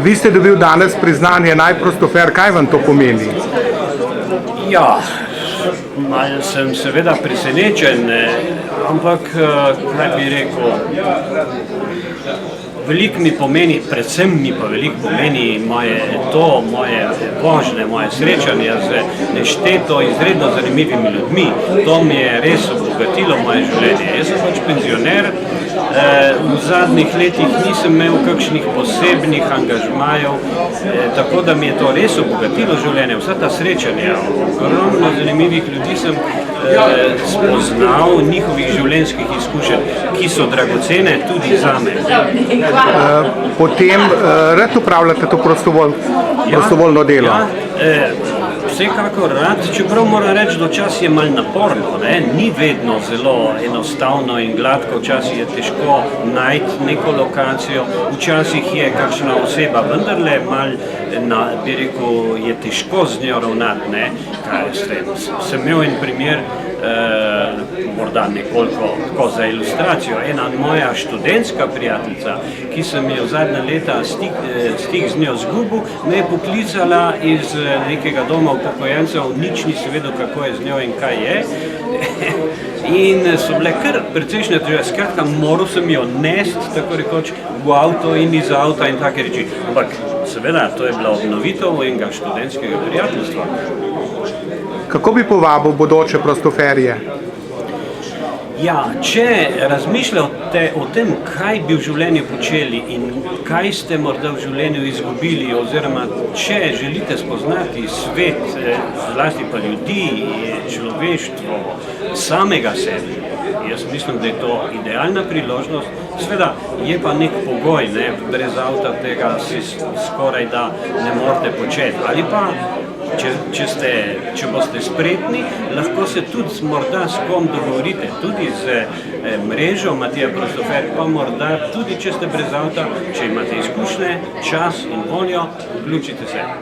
Vi ste dobil danes priznanje najprostofer, kaj vam to pomeni? Ja, malo sem seveda presenečen, ampak kaj bi rekel, veliko mi pomeni, predvsem mi pa veliko pomeni moje vožnje, moje srečanje z nešteto izredno zanimivimi ljudmi. To mi je res obogatilo moje življenje. Jaz sem pač penzioner, v zadnjih letih nisem imel kakšnih posebnih angažmajev, tako da mi je to res obogatilo življenje, vsa ta srečanja. Ogromno zanimivih ljudi sem spoznal, njihovih življenjskih izkušenj, ki so dragocene tudi zame. Potem rad upravljate to prostovoljno delo? Ja, vsekakor rad, čeprav moram reči, da včasih je malo naporno, ni vedno zelo enostavno in gladko, včasih je težko najti neko lokacijo, včasih je kakšna oseba vendarle malo, bi rekel, je težko z njo ravnati, sem imel en primer, morda nekoliko tako za ilustracijo, ena moja študentska prijateljica, ki sem jo zadnja leta stik z njo zgubil, me je poklicala iz nekega doma upokojencev, nič nisem vedel, kako je z njo in kaj je. In so bile kar precejšnje težave, skratka, moral sem jo nesti, tako rekoč, v avto in iz avta in take reči. Ampak seveda, to je bila obnovitev enega študentskega prijateljstva. Kako bi povabil bodoče prostoferje? Ja, če razmišljate o tem, kaj bi v življenju počeli in kaj ste morda v življenju izgubili, oziroma če želite spoznati svet, zlasti pa ljudi, človeštvo, samega sebe, jaz mislim, da je to idealna priložnost. Seveda je pa nek pogoj, brez avta tega si skoraj da ne morete početi. Ali pa, če boste spretni, lahko se tudi morda s kom dogovorite, tudi z mrežo Matija Prostofer, pa morda tudi, če ste brez avta, če imate izkušnje, čas in voljo, vključite se.